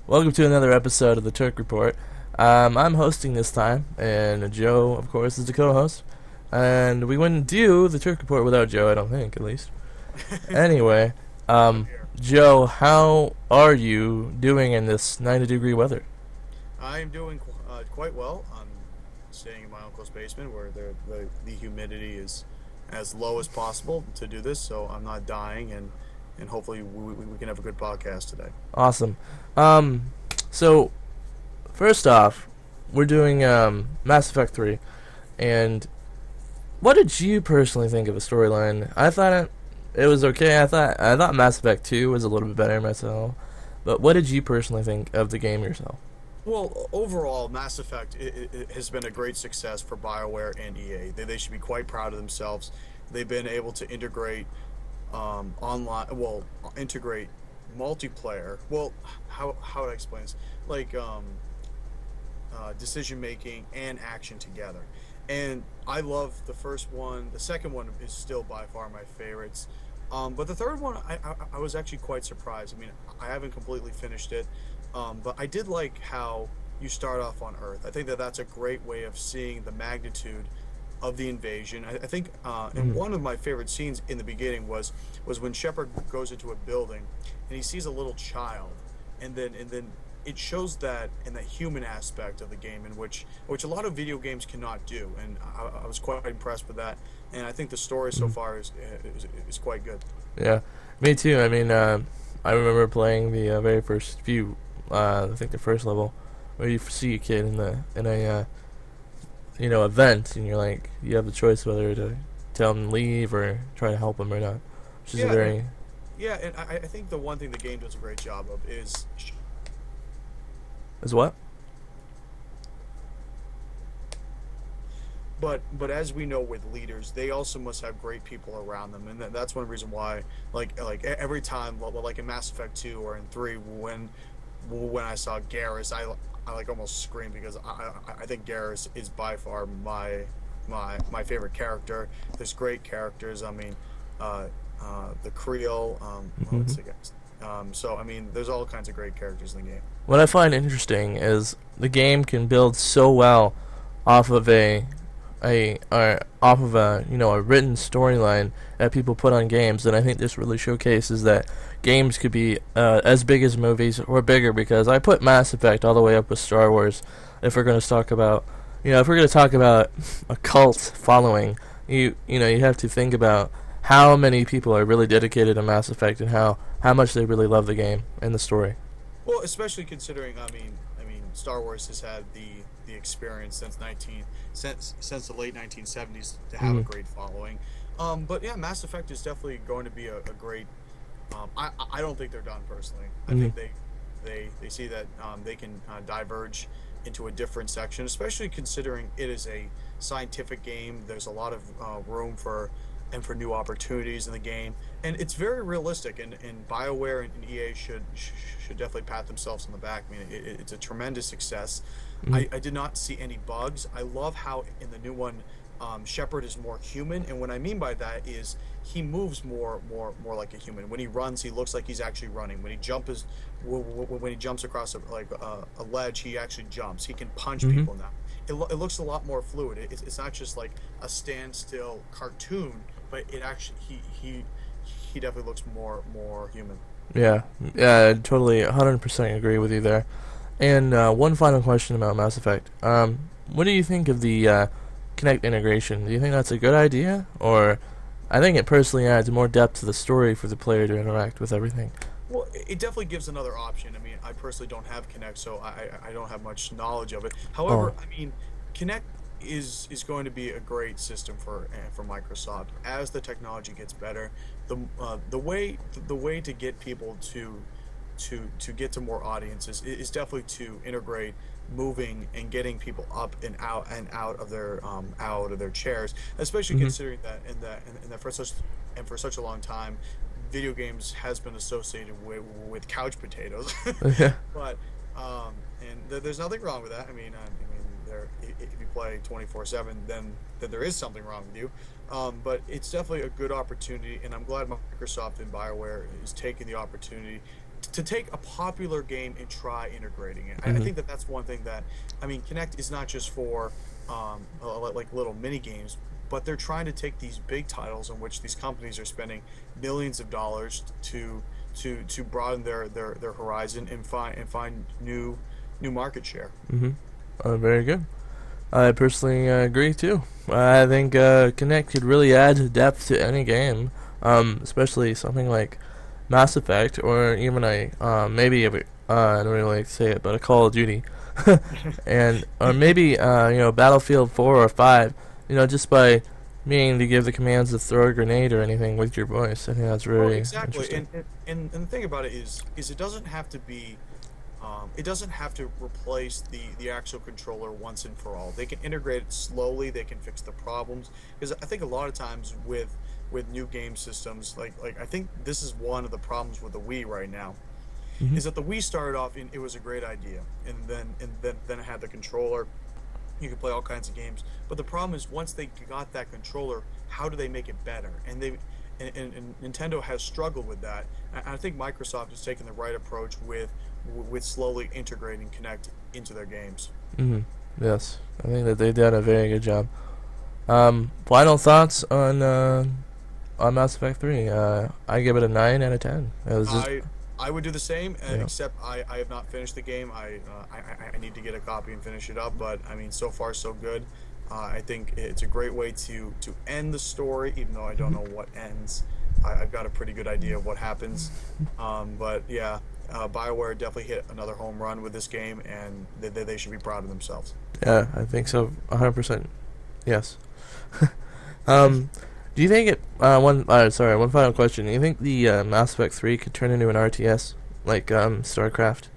Welcome to another episode of the Turc Report. I'm hosting this time, and Joe, of course, is the co-host. And we wouldn't do the Turc Report without Joe, I don't think, at least. Anyway, Joe, how are you doing in this 90-degree weather? I am doing quite well. I'm staying in my uncle's basement where the humidity is as low as possible to do this, so I'm not dying, and hopefully we can have a good podcast today. Awesome. So, first off, we're doing Mass Effect 3, and what did you personally think of the storyline? I thought it was okay. I thought Mass Effect 2 was a little bit better myself, but what did you personally think of the game yourself? Well, overall, Mass Effect it has been a great success for BioWare and EA. They should be quite proud of themselves. They've been able to integrate integrate multiplayer. Well, how would I explain this? Like decision making and action together. And I love the first one. The second one is still by far my favorites. But the third one, I was actually quite surprised. I mean, I haven't completely finished it, but I did like how you start off on Earth. I think that's a great way of seeing the magnitude of the invasion. I think, and one of my favorite scenes in the beginning was when Shepard goes into a building and he sees a little child, and then it shows that in that human aspect of the game, in which a lot of video games cannot do, and I was quite impressed with that. And I think the story so far is quite good. Yeah, me too. I mean, I remember playing the very first few, I think the first level, where you see a kid in a event, and you're like, you have the choice whether to tell him to leave or try to help him or not, which is and I think the one thing the game does a great job of is what? But as we know with leaders, they also must have great people around them, and that's one reason why, like every time, like in Mass Effect 2 or in 3, when I saw Garrus, I like almost screamed, because I think Garrus is by far my favorite character. There's great characters. I mean, the Creole. Let's see, guys. So I mean, there's all kinds of great characters in the game. What I find interesting is the game can build so well off of a written storyline that people put on games, and I think this really showcases that games could be as big as movies or bigger, because I put Mass Effect all the way up with Star Wars. If we're going to talk about a cult following, you have to think about how many people are really dedicated to Mass Effect and how much they really love the game and the story. Well, especially considering, I mean, Star Wars has had the experience since the late 1970s to have a great following. But yeah, Mass Effect is definitely going to be a great. I don't think they're done personally. I think they see that they can diverge into a different section, especially considering it is a scientific game. There's a lot of room for new opportunities in the game, and it's very realistic, and BioWare and EA should definitely pat themselves on the back. I mean, it's a tremendous success. I did not see any bugs. I love how in the new one, Shepard is more human, and what I mean by that is he moves more like a human. When he runs, he looks like he's actually running. When he jumps across a ledge, he actually jumps. He can punch people now. It looks a lot more fluid. It's not just like a standstill cartoon, but it actually he definitely looks more human. Yeah, I totally 100% agree with you there. And one final question about Mass Effect. What do you think of the Kinect integration? Do you think that's a good idea, or I think it personally adds more depth to the story for the player to interact with everything? Well, it definitely gives another option. I mean, I personally don't have Kinect, so I don't have much knowledge of it. However, I mean, Kinect is going to be a great system for Microsoft as the technology gets better. The way to get people to get to more audiences is definitely to integrate moving and getting people up and out of their chairs, especially considering that for such a long time, video games has been associated with couch potatoes. But there's nothing wrong with that. I mean, if you play 24/7, then there is something wrong with you. But it's definitely a good opportunity, and I'm glad Microsoft and BioWare is taking the opportunity to take a popular game and try integrating it. I Hmm. think that that's one thing that, I mean, Connect is not just for like little mini games, but they're trying to take these big titles in which these companies are spending millions of dollars to broaden their horizon and find new market share. Hmm. Very good. I personally agree too. I think Connect could really add depth to any game, especially something like Mass Effect or even a maybe I don't really like to say it, but a Call of Duty, and or maybe Battlefield 4 or 5. Just by meaning to give the commands to throw a grenade or anything with your voice. I think that's Well, really exactly, interesting. and the thing about it is it doesn't have to be, it doesn't have to replace the actual controller once and for all. They can integrate it slowly. They can fix the problems, because I think a lot of times with new game systems, like I think this is one of the problems with the Wii right now, Hmm. is that the Wii started off and it was a great idea, and then it had the controller. You could play all kinds of games, but the problem is once they got that controller, how do they make it better? And Nintendo has struggled with that. I think Microsoft has taken the right approach with slowly integrating Kinect into their games. Hmm. Yes, I think that they did a very good job. Final thoughts on Mass Effect 3. I give it a 9 out of 10. It was just I would do the same, yeah. except I have not finished the game. I need to get a copy and finish it up. But I mean, so far so good. I think it's a great way to end the story, even though I don't know what ends. I've got a pretty good idea of what happens. But yeah, BioWare definitely hit another home run with this game, and they should be proud of themselves. Yeah, I think so. 100%. Yes. um, do you think it? One final question. Do you think the Mass Effect 3 could turn into an RTS like StarCraft?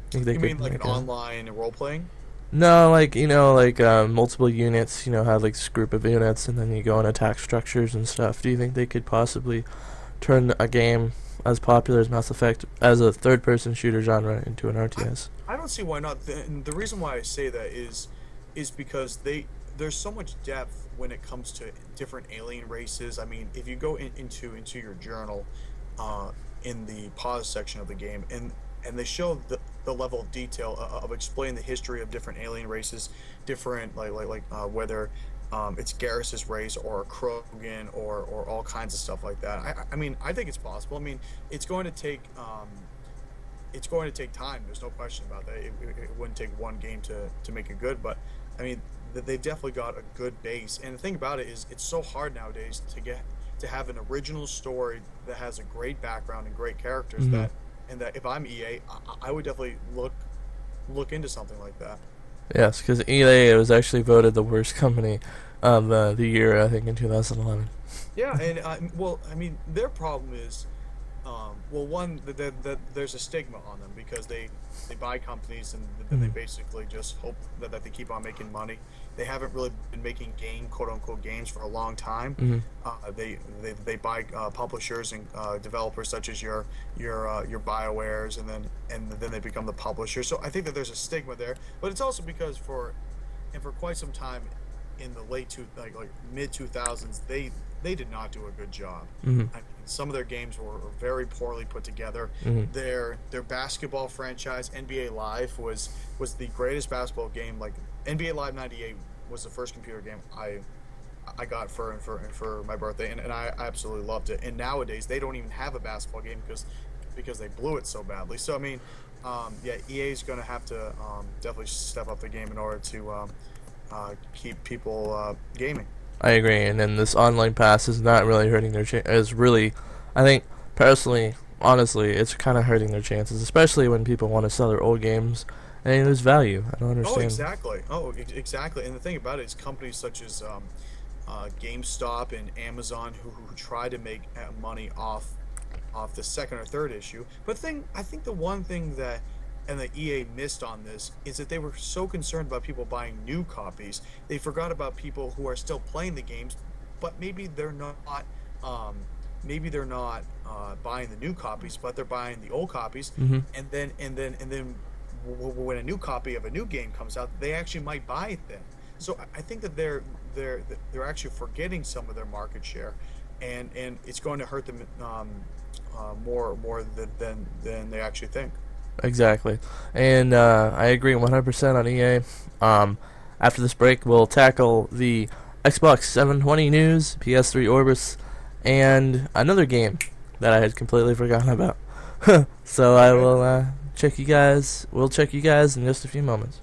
Think they You could mean like an make a online role playing? no, like multiple units. Have like this group of units, and then you go and attack structures and stuff. Do you think they could possibly turn a game as popular as Mass Effect as a third-person shooter genre into an I RTS? I don't see why not. And the reason why I say that is because there's so much depth when it comes to different alien races. I mean, if you go into your journal, uh, in the pause section of the game, and they show the level of detail of explaining the history of different alien races, different whether it's Garrus's race or Krogan or all kinds of stuff like that. I mean, I think it's possible. I mean, it's going to take it's going to take time. There's no question about that. It wouldn't take one game to make it good, but I mean, they've definitely got a good base. And the thing about it is, it's so hard nowadays to have an original story that has a great background and great characters, Hmm. and that if I'm EA, I would definitely look into something like that. Yes, because EA was actually voted the worst company of the year, I think, in 2011. Yeah, and well, I mean, their problem is, well, one that there's a stigma on them because they buy companies and then they Hmm. basically just hope that they keep on making money. They haven't really been making quote unquote games for a long time. Hmm. They buy publishers and developers such as your BioWares, and then they become the publisher. So I think that there's a stigma there, but it's also because for quite some time in the like mid 2000s, they did not do a good job. Hmm. I mean, some of their games were very poorly put together. Hmm. Their basketball franchise, NBA Live, was the greatest basketball game. Like NBA Live '98 was the first computer game I got for my birthday, and I absolutely loved it. And nowadays they don't even have a basketball game because they blew it so badly. So I mean, yeah, EA is going to have to definitely step up the game in order to keep people gaming. I agree, and then this online pass is not really hurting their is really, I think, personally, honestly, it's kind of hurting their chances, especially when people want to sell their old games and there's value. I don't Oh, understand. exactly. Exactly. And the thing about it is, companies such as GameStop and Amazon, who try to make money off the second or third issue. But I think the one thing that and the EA missed on this is that they were so concerned about people buying new copies, they forgot about people who are still playing the games, but um, maybe they're not buying the new copies, but they're buying the old copies, Hmm. and then when a new copy of a new game comes out, they actually might buy it then. So I think that they're actually forgetting some of their market share, and it's going to hurt them than they actually think. Exactly. And I agree 100% on EA. After this break, we'll tackle the Xbox 720 news, PS3 Orbis, and another game that I had completely forgotten about. So I will check you guys. We'll check you guys in just a few moments.